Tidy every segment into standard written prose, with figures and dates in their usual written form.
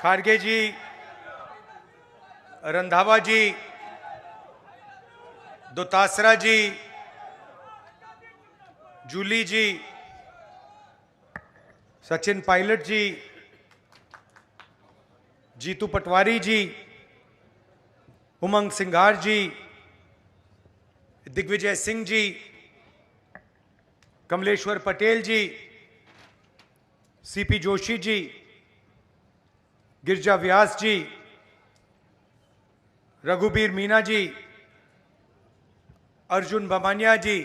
खारगे जी, रंधावा जी, दोतासरा जी, जूली जी, सचिन पायलट जी, जीतू पटवारी जी, उमंग सिंघार जी, दिग्विजय सिंह जी, कमलेश्वर पटेल जी, CP Joshi ji, गिरजा व्यास जी, रघुबीर मीना जी, अर्जुन बमानिया जी,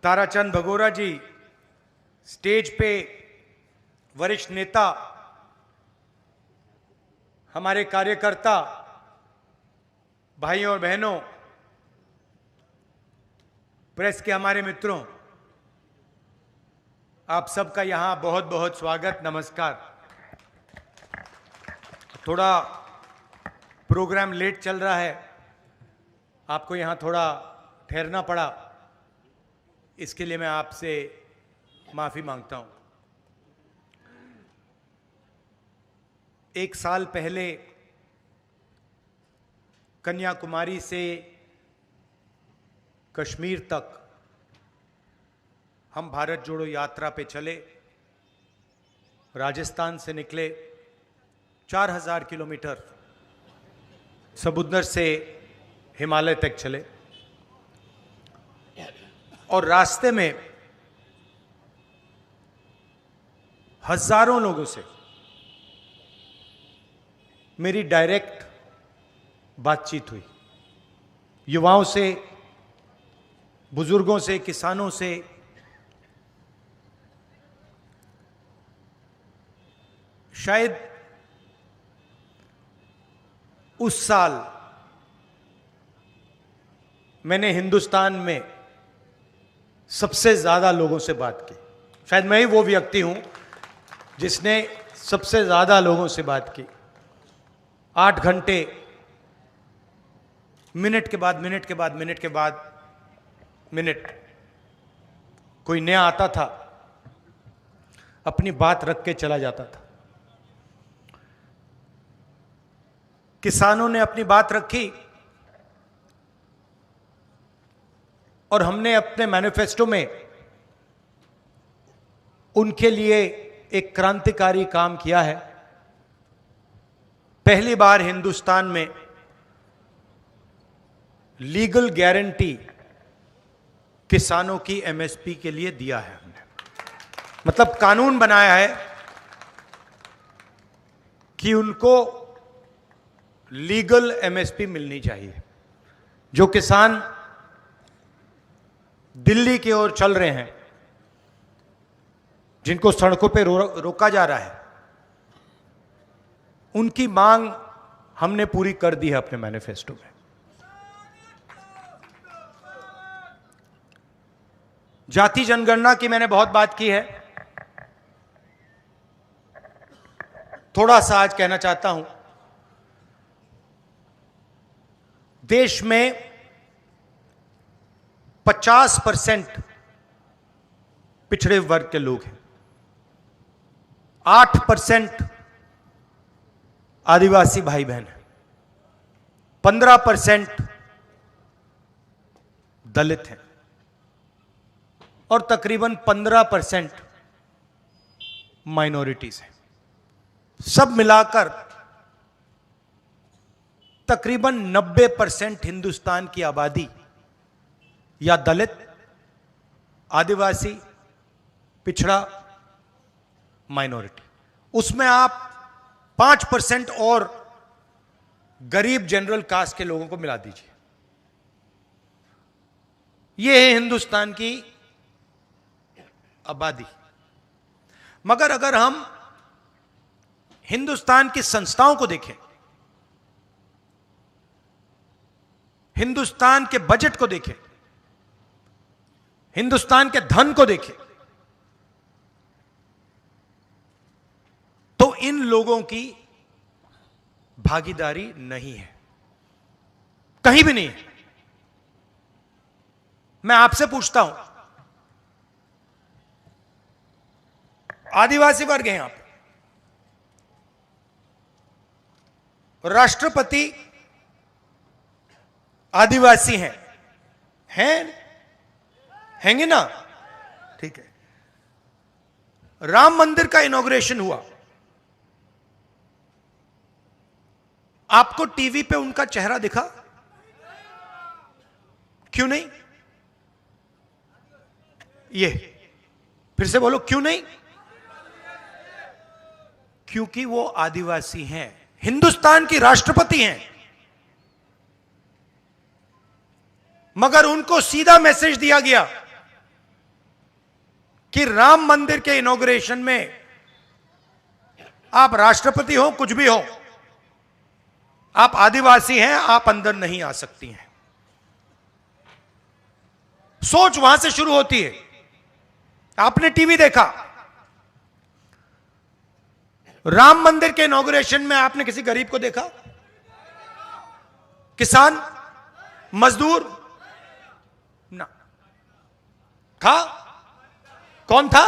ताराचंद भगोरा जी, stage पे वरिष्ठ नेता, हमारे कार्यकर्ता भाइयों और बहनों, प्रेस के हमारे मित्रों, आप सबका यहां बहुत बहुत स्वागत, नमस्कार। थोड़ा प्रोग्राम लेट चल रहा है, आपको यहां थोड़ा ठहरना पड़ा, इसके लिए मैं आपसे माफी मांगता हूं। एक साल पहले कन्याकुमारी से कश्मीर तक हम भारत जोड़ो यात्रा पे चले। राजस्थान से निकले, 4000 किलोमीटर समुद्र से हिमालय तक चले और रास्ते में हजारों लोगों से मेरी डायरेक्ट बातचीत हुई। युवाओं से, बुजुर्गों से, किसानों से, शायद उस साल मैंने हिंदुस्तान में सबसे ज्यादा लोगों से बात की। शायद मैं ही वो व्यक्ति हूं जिसने सबसे ज्यादा लोगों से बात की। 8 घंटे, मिनट के बाद मिनट के बाद मिनट के बाद मिनट, कोई नया आता था, अपनी बात रख के चला जाता था। किसानों ने अपनी बात रखी और हमने अपने मैनिफेस्टो में उनके लिए एक क्रांतिकारी काम किया है। पहली बार हिंदुस्तान में लीगल गारंटी किसानों की एमएसपी के लिए दिया है हमने। मतलब कानून बनाया है कि उनको लीगल एमएसपी मिलनी चाहिए। जो किसान दिल्ली की ओर चल रहे हैं, जिनको सड़कों पे रोका जा रहा है, उनकी मांग हमने पूरी कर दी है अपने मैनिफेस्टो में। जाति जनगणना की मैंने बहुत बात की है। थोड़ा सा आज कहना चाहता हूं। देश में 50% पिछड़े वर्ग के लोग हैं, 8% आदिवासी भाई बहन हैं, 15% दलित हैं और तकरीबन 15% माइनॉरिटीज हैं। सब मिलाकर तकरीबन 90% हिंदुस्तान की आबादी या दलित, आदिवासी, पिछड़ा, माइनॉरिटी। उसमें आप 5% और गरीब जनरल कास्ट के लोगों को मिला दीजिए। यह है हिंदुस्तान की आबादी। मगर अगर हम हिंदुस्तान की संस्थाओं को देखें, हिंदुस्तान के बजट को देखें, हिंदुस्तान के धन को देखें, तो इन लोगों की भागीदारी नहीं है, कहीं भी नहीं है। मैं आपसे पूछता हूं, आदिवासी वर्ग है यहां पे, राष्ट्रपति आदिवासी हैं हैंगे ना? ठीक है। राम मंदिर का इनॉग्रेशन हुआ, आपको टीवी पे उनका चेहरा दिखा? क्यों नहीं? ये फिर से बोलो, क्यों नहीं? क्योंकि वो आदिवासी हैं, हिंदुस्तान की राष्ट्रपति हैं, मगर उनको सीधा मैसेज दिया गया कि राम मंदिर के इनॉग्रेशन में आप राष्ट्रपति हो, कुछ भी हो, आप आदिवासी हैं, आप अंदर नहीं आ सकती हैं। सोच वहां से शुरू होती है। आपने टीवी देखा, राम मंदिर के इनॉग्रेशन में आपने किसी गरीब को देखा? किसान, मजदूर ना था? कौन था?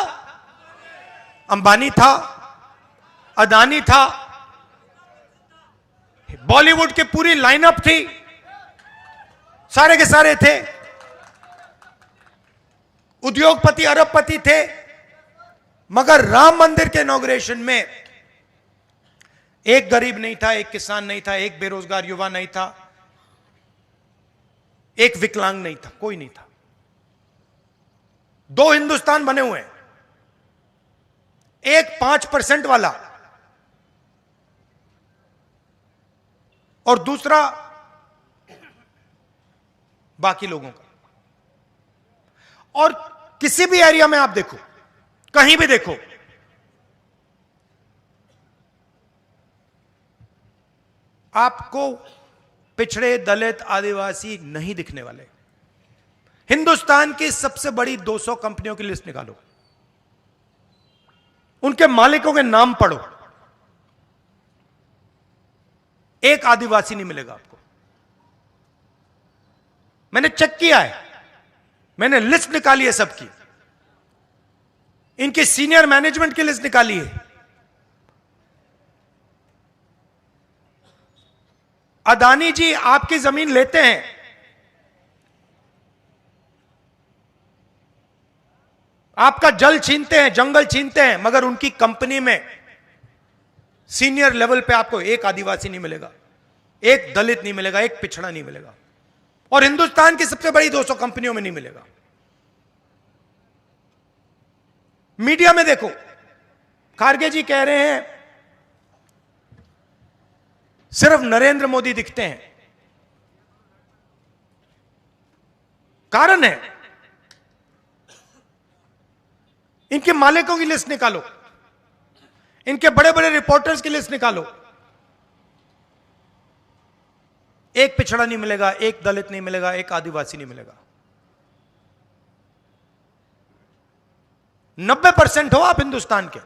अंबानी था, अदानी था, बॉलीवुड की पूरी लाइनअप थी, सारे के सारे थे, उद्योगपति अरबपति थे, मगर राम मंदिर के इनॉग्रेशन में एक गरीब नहीं था, एक किसान नहीं था, एक बेरोजगार युवा नहीं था, एक विकलांग नहीं था, कोई नहीं था। दो हिंदुस्तान बने हुए हैं, एक 5% वाला और दूसरा बाकी लोगों का। और किसी भी एरिया में आप देखो, कहीं भी देखो, आपको पिछड़े, दलित, आदिवासी नहीं दिखने वाले। हिंदुस्तान की सबसे बड़ी 200 कंपनियों की लिस्ट निकालो, उनके मालिकों के नाम पढ़ो, एक आदिवासी नहीं मिलेगा आपको। मैंने चेक किया है, मैंने लिस्ट निकाली है सबकी, इनके सीनियर मैनेजमेंट की लिस्ट निकाली है। अदानी जी आपकी जमीन लेते हैं, आपका जल छीनते हैं, जंगल छीनते हैं, मगर उनकी कंपनी में सीनियर लेवल पे आपको एक आदिवासी नहीं मिलेगा, एक दलित नहीं मिलेगा, एक पिछड़ा नहीं मिलेगा, और हिंदुस्तान की सबसे बड़ी 200 कंपनियों में नहीं मिलेगा। मीडिया में देखो, खारगे जी कह रहे हैं सिर्फ नरेंद्र मोदी दिखते हैं। कारण है, इनके मालिकों की लिस्ट निकालो, इनके बड़े बड़े रिपोर्टर्स की लिस्ट निकालो, एक पिछड़ा नहीं मिलेगा, एक दलित नहीं मिलेगा, एक आदिवासी नहीं मिलेगा। 90% हो आप हिंदुस्तान के,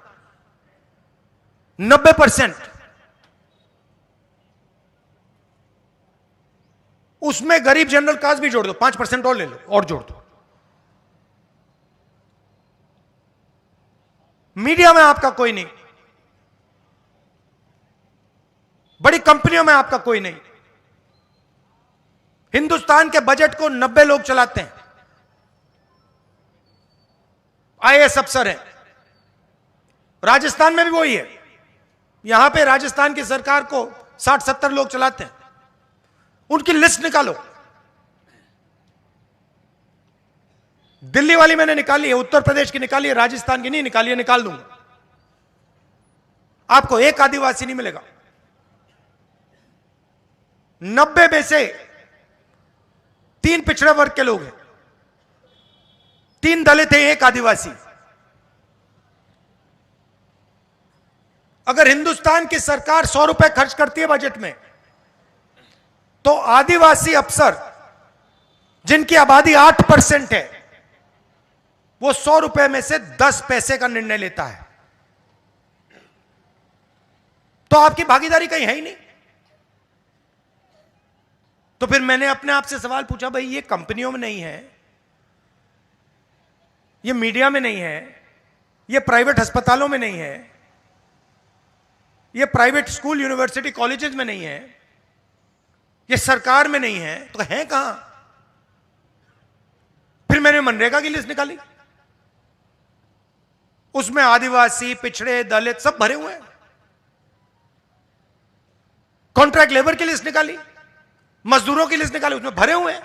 90%, उसमें गरीब जनरल कास्ट भी जोड़ दो, 5% और ले लो और जोड़ दो। मीडिया में आपका कोई नहीं, बड़ी कंपनियों में आपका कोई नहीं। हिंदुस्तान के बजट को 90 लोग चलाते हैं, आईएएस अफसर हैं। राजस्थान में भी वही है, यहां पे राजस्थान की सरकार को 60-70 लोग चलाते हैं। उनकी लिस्ट निकालो। दिल्ली वाली मैंने निकाली है, उत्तर प्रदेश की निकाली है, राजस्थान की नहीं निकाली है, निकाल दूंगा। आपको एक आदिवासी नहीं मिलेगा। 90 में से 3 पिछड़े वर्ग के लोग हैं, 3 दलित हैं, एक आदिवासी। अगर हिंदुस्तान की सरकार 100 रुपए खर्च करती है बजट में, तो आदिवासी अफसर जिनकी आबादी 8% है, वो 100 रुपए में से 10 पैसे का निर्णय लेता है। तो आपकी भागीदारी कहीं है ही नहीं। तो फिर मैंने अपने आप से सवाल पूछा, भाई ये कंपनियों में नहीं है, ये मीडिया में नहीं है, ये प्राइवेट अस्पतालों में नहीं है, ये प्राइवेट स्कूल यूनिवर्सिटी कॉलेजेस में नहीं है, ये सरकार में नहीं है, तो है कहां? फिर मैंने मनरेगा की लिस्ट निकाली, उसमें आदिवासी, पिछड़े, दलित सब भरे हुए हैं। कॉन्ट्रैक्ट लेबर की लिस्ट निकाली, मजदूरों की लिस्ट निकाली, उसमें भरे हुए हैं।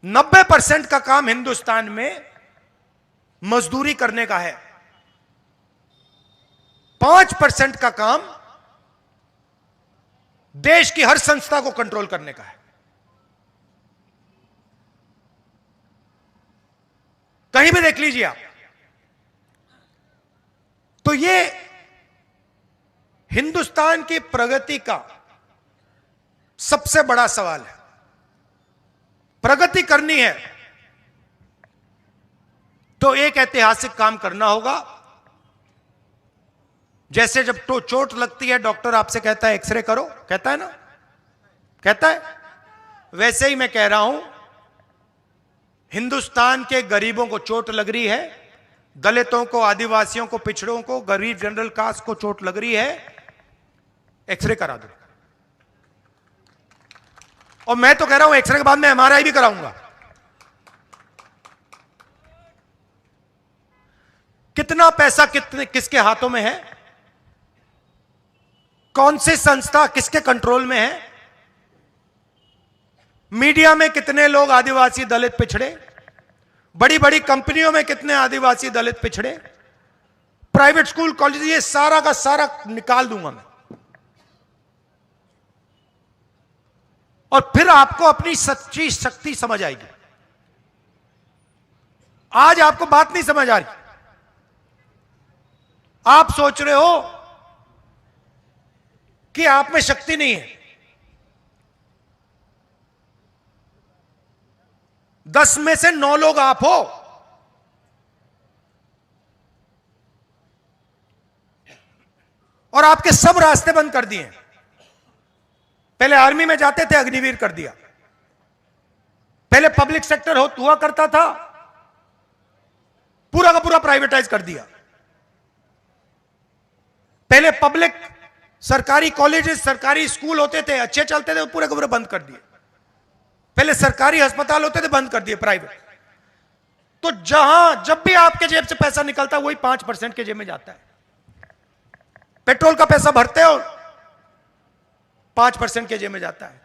90% का काम हिंदुस्तान में मजदूरी करने का है, 5% का काम देश की हर संस्था को कंट्रोल करने का है। कहीं भी देख लीजिए आप। तो ये हिंदुस्तान की प्रगति का सबसे बड़ा सवाल है। प्रगति करनी है तो एक ऐतिहासिक काम करना होगा। जैसे जब तो चोट लगती है, डॉक्टर आपसे कहता है एक्सरे करो, कहता है ना, कहता है, वैसे ही मैं कह रहा हूं, हिंदुस्तान के गरीबों को चोट लग रही है, दलितों को, आदिवासियों को, पिछड़ों को, गरीब जनरल कास्ट को चोट लग रही है, एक्सरे करा दो। और मैं तो कह रहा हूं एक्सरे के बाद मैं एमआरआई भी कराऊंगा। कितना पैसा किसके हाथों में है, कौन सी संस्था किसके कंट्रोल में है, मीडिया में कितने लोग आदिवासी, दलित, पिछड़े, बड़ी बड़ी कंपनियों में कितने आदिवासी, दलित, पिछड़े, प्राइवेट स्कूल, कॉलेज, ये सारा का सारा निकाल दूंगा मैं। और फिर आपको अपनी सच्ची शक्ति समझ आएगी। आज आपको बात नहीं समझ आ रही, आप सोच रहे हो कि आप में शक्ति नहीं है। 10 में से 9 लोग आप हो। और आपके सब रास्ते बंद कर दिए। पहले आर्मी में जाते थे, अग्निवीर कर दिया। पहले पब्लिक सेक्टर हुआ करता था, पूरा का पूरा प्राइवेटाइज कर दिया। पहले पब्लिक सरकारी कॉलेजेस, सरकारी स्कूल होते थे, अच्छे चलते थे, पूरे के पूरे बंद कर दिए। पहले सरकारी अस्पताल होते थे, बंद कर दिए प्राइवेट। तो जहां जब भी आपके जेब से पैसा निकलता है, वही 5% के जेब में जाता है। पेट्रोल का पैसा भरते हो, 5% के जेब में जाता है।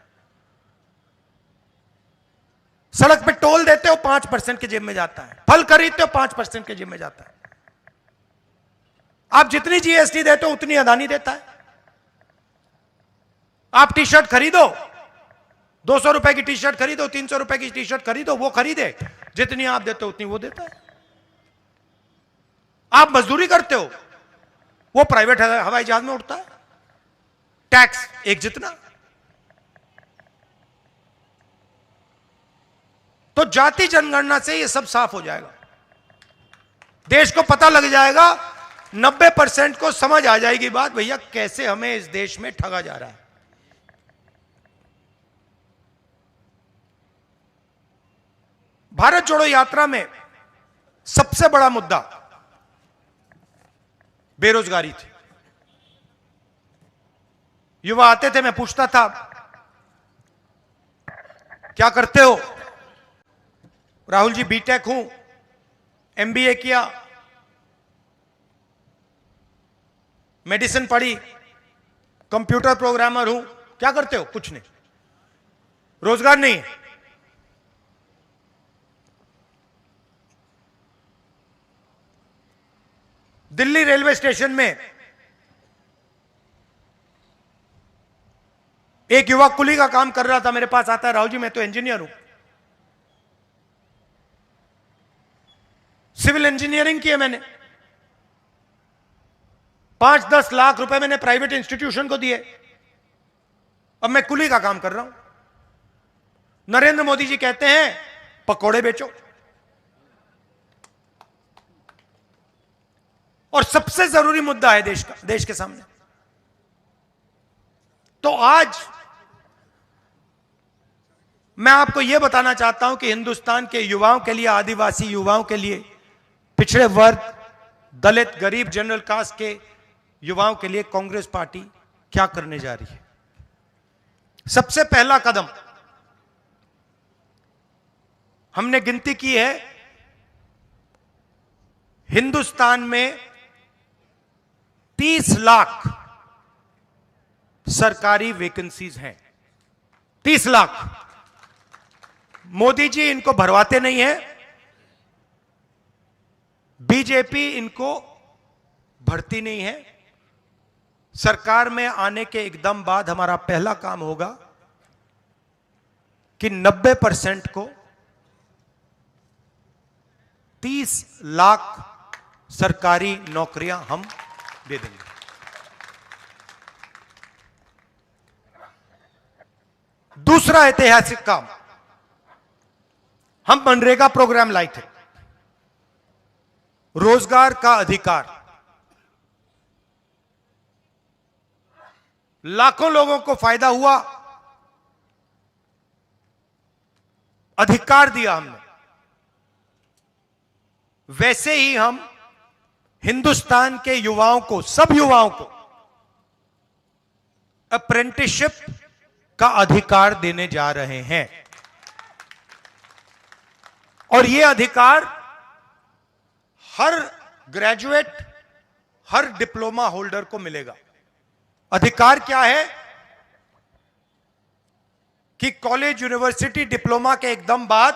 सड़क पे टोल देते हो, 5% के जेब में जाता है। फल खरीदते हो, 5% के जेब में जाता है। आप जितनी जीएसटी देते हो उतनी अदानी देता है। आप टी शर्ट खरीदो, 200 रुपए की टी शर्ट खरीदो, 300 रुपए की टी शर्ट खरीदो, वो खरीदे, जितनी आप देते हो उतनी वो देता है। आप मजदूरी करते हो, वो प्राइवेट हवाई जहाज में उड़ता है, टैक्स एक जितना। तो जाति जनगणना से ये सब साफ हो जाएगा। देश को पता लग जाएगा, 90% को समझ आ जाएगी बात, भैया कैसे हमें इस देश में ठगा जा रहा है। भारत जोड़ो यात्रा में सबसे बड़ा मुद्दा बेरोजगारी थी। युवा आते थे, मैं पूछता था क्या करते हो? राहुल जी बीटेक हूं, एमबीए किया, मेडिसिन पढ़ी, कंप्यूटर प्रोग्रामर हूं। क्या करते हो? कुछ नहीं, रोजगार नहीं है। दिल्ली रेलवे स्टेशन में एक युवक कुली का काम कर रहा था, मेरे पास आता है, राहुल जी मैं तो इंजीनियर हूं, सिविल इंजीनियरिंग की है मैंने, 5-10 लाख रुपए मैंने प्राइवेट इंस्टीट्यूशन को दिए, अब मैं कुली का काम कर रहा हूं। नरेंद्र मोदी जी कहते हैं पकोड़े बेचो। और सबसे जरूरी मुद्दा है देश का, देश के सामने। तो आज मैं आपको यह बताना चाहता हूं कि हिंदुस्तान के युवाओं के लिए, आदिवासी युवाओं के लिए, पिछड़े वर्ग, दलित, गरीब, जनरल कास्ट के युवाओं के लिए कांग्रेस पार्टी क्या करने जा रही है? सबसे पहला कदम हमने गिनती की है, हिंदुस्तान में 30 लाख सरकारी वैकेंसीज हैं। 30 लाख। मोदी जी इनको भरवाते नहीं है, बीजेपी इनको भरती नहीं है। सरकार में आने के एकदम बाद हमारा पहला काम होगा कि 90% को 30 लाख सरकारी नौकरियां हम दे देंगे। दूसरा ऐतिहासिक काम, हम मनरेगा प्रोग्राम लाए थे, रोजगार का अधिकार। लाखों लोगों को फायदा हुआ, अधिकार दिया हमने। वैसे ही हम हिंदुस्तान के युवाओं को, सब युवाओं को अप्रेंटिसशिप का अधिकार देने जा रहे हैं। और यह अधिकार हर ग्रेजुएट, हर डिप्लोमा होल्डर को मिलेगा। अधिकार क्या है कि कॉलेज, यूनिवर्सिटी, डिप्लोमा के एकदम बाद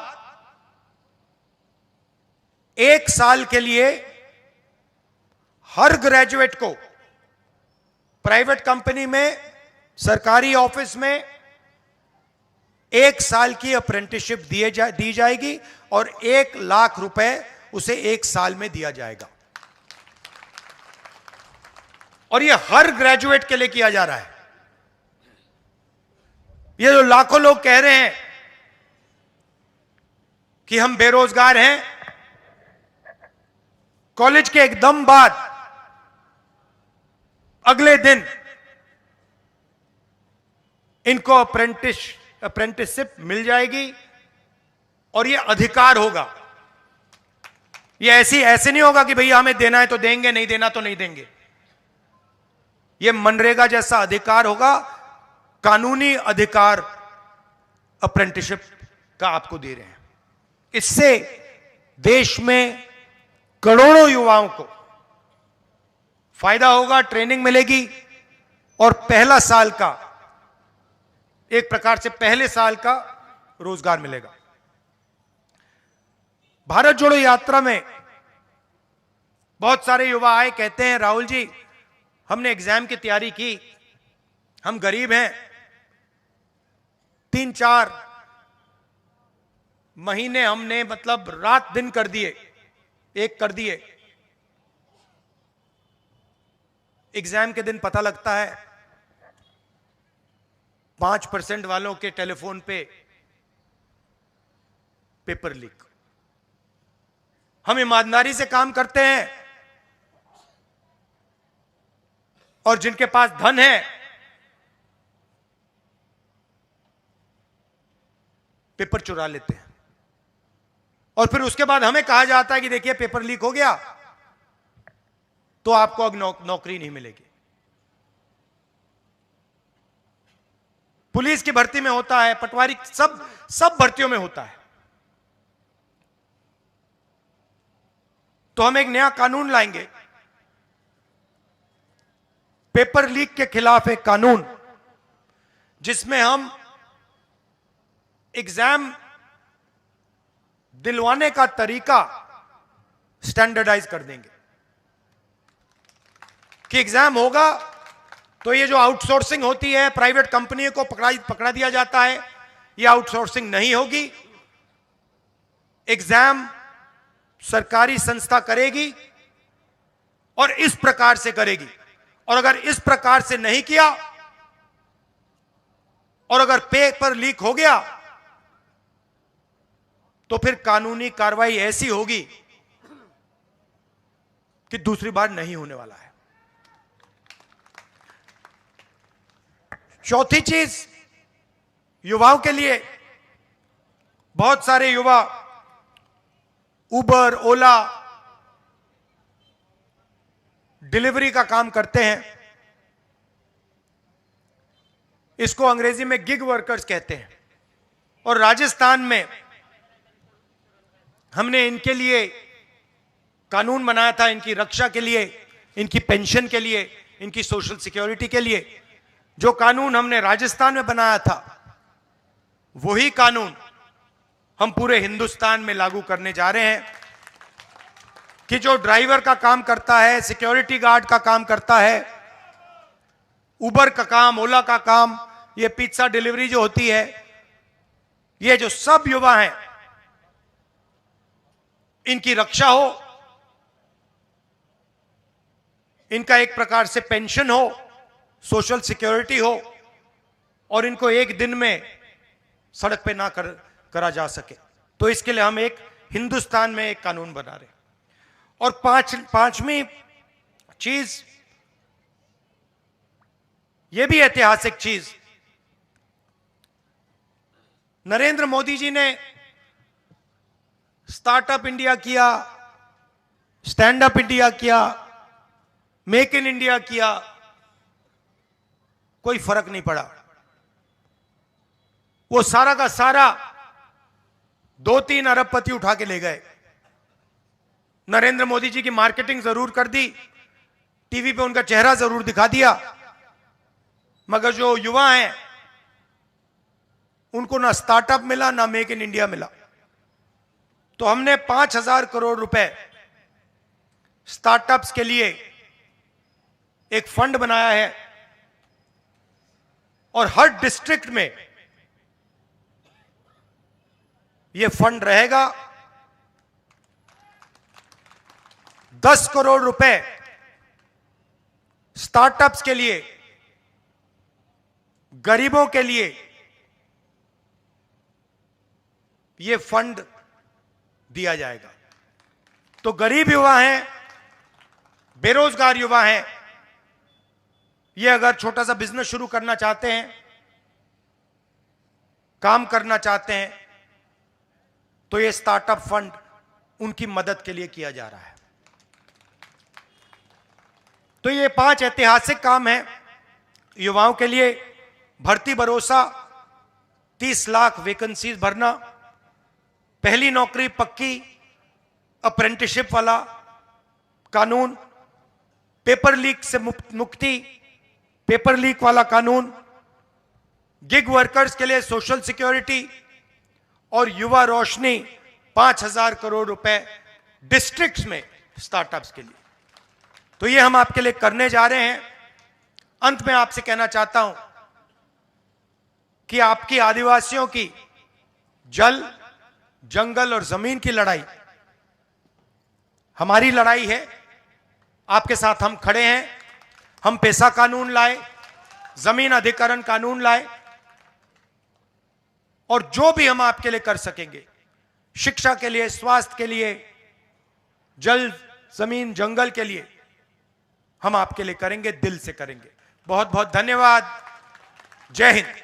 1 साल के लिए हर ग्रेजुएट को प्राइवेट कंपनी में, सरकारी ऑफिस में 1 साल की अप्रेंटिसशिप दी जाएगी और 1 लाख रुपए उसे 1 साल में दिया जाएगा। और यह हर ग्रेजुएट के लिए किया जा रहा है। ये जो लाखों लोग कह रहे हैं कि हम बेरोजगार हैं, कॉलेज के एकदम बाद अगले दिन इनको अप्रेंटिसशिप मिल जाएगी और यह अधिकार होगा। यह ऐसे नहीं होगा कि भैया हमें देना है तो देंगे, नहीं देना तो नहीं देंगे। यह मनरेगा जैसा अधिकार होगा, कानूनी अधिकार अप्रेंटिसशिप का आपको दे रहे हैं। इससे देश में करोड़ों युवाओं को फायदा होगा, ट्रेनिंग मिलेगी और पहला साल का, एक प्रकार से पहले साल का रोजगार मिलेगा। भारत जोड़ो यात्रा में बहुत सारे युवा आए, कहते हैं राहुल जी हमने एग्जाम की तैयारी की, हम गरीब हैं, 3-4 महीने हमने मतलब रात दिन कर दिए, एक कर दिए। एग्जाम के दिन पता लगता है 5% वालों के टेलीफोन पे पेपर लीक। हम ईमानदारी से काम करते हैं और जिनके पास धन है पेपर चुरा लेते हैं और फिर उसके बाद हमें कहा जाता है कि देखिए पेपर लीक हो गया तो आपको अब नौकरी नहीं मिलेगी। पुलिस की भर्ती में होता है, पटवारी, सब भर्तियों में होता है। तो हम एक नया कानून लाएंगे, पेपर लीक के खिलाफ एक कानून, जिसमें हम एग्जाम दिलवाने का तरीका स्टैंडर्डाइज कर देंगे कि एग्जाम होगा तो ये जो आउटसोर्सिंग होती है, प्राइवेट कंपनियों को पकड़ा दिया जाता है, ये आउटसोर्सिंग नहीं होगी। एग्जाम सरकारी संस्था करेगी और इस प्रकार से करेगी। और अगर इस प्रकार से नहीं किया और अगर पेपर लीक हो गया तो फिर कानूनी कार्रवाई ऐसी होगी कि दूसरी बार नहीं होने वाला है। चौथी चीज, युवाओं के लिए बहुत सारे युवा उबर, ओला डिलीवरी का काम करते हैं, इसको अंग्रेजी में गिग वर्कर्स कहते हैं। और राजस्थान में हमने इनके लिए कानून बनाया था, इनकी रक्षा के लिए, इनकी पेंशन के लिए, इनकी सोशल सिक्योरिटी के लिए। जो कानून हमने राजस्थान में बनाया था, वही कानून हम पूरे हिंदुस्तान में लागू करने जा रहे हैं कि जो ड्राइवर का काम करता है, सिक्योरिटी गार्ड का काम करता है, उबर का काम, ओला का काम, ये पिज्जा डिलीवरी जो होती है, ये जो सब युवा हैं, इनकी रक्षा हो, इनका एक प्रकार से पेंशन हो, सोशल सिक्योरिटी हो, और इनको एक दिन में सड़क पे ना करा जा सके। तो इसके लिए हम एक हिंदुस्तान में एक कानून बना रहे हैं। और पांचवी चीज, यह भी ऐतिहासिक चीज, नरेंद्र मोदी जी ने स्टार्टअप इंडिया किया, स्टैंड अप इंडिया किया, मेक इन इंडिया किया, कोई फर्क नहीं पड़ा। वो सारा का सारा 2-3 अरबपति उठा के ले गए। नरेंद्र मोदी जी की मार्केटिंग जरूर कर दी, टीवी पे उनका चेहरा जरूर दिखा दिया, मगर जो युवा हैं उनको ना स्टार्टअप मिला, ना मेक इन इंडिया मिला। तो हमने 5,000 करोड़ रुपए स्टार्टअप्स के लिए एक फंड बनाया है, और हर डिस्ट्रिक्ट में यह फंड रहेगा। 10 करोड़ रुपए स्टार्टअप्स के लिए, गरीबों के लिए यह फंड दिया जाएगा। तो गरीब युवा हैं, बेरोजगार युवा हैं, ये अगर छोटा सा बिजनेस शुरू करना चाहते हैं, काम करना चाहते हैं, तो ये स्टार्टअप फंड उनकी मदद के लिए किया जा रहा है। तो ये 5 ऐतिहासिक काम हैं युवाओं के लिए। भर्ती भरोसा, 30 लाख वैकेंसीज भरना, पहली नौकरी पक्की, अप्रेंटिसशिप वाला कानून, पेपर लीक से मुक्ति, पेपर लीक वाला कानून, गिग वर्कर्स के लिए सोशल सिक्योरिटी, और युवा रोशनी 5,000 करोड़ रुपए डिस्ट्रिक्ट्स में स्टार्टअप्स के लिए। तो ये हम आपके लिए करने जा रहे हैं। अंत में आपसे कहना चाहता हूं कि आपकी आदिवासियों की जल, जंगल और जमीन की लड़ाई हमारी लड़ाई है। आपके साथ हम खड़े हैं। हम पैसा कानून लाए, जमीन अधिकरण कानून लाए, और जो भी हम आपके लिए कर सकेंगे, शिक्षा के लिए, स्वास्थ्य के लिए, जल, जमीन, जंगल के लिए, हम आपके लिए करेंगे, दिल से करेंगे। बहुत बहुत धन्यवाद। जय हिंद।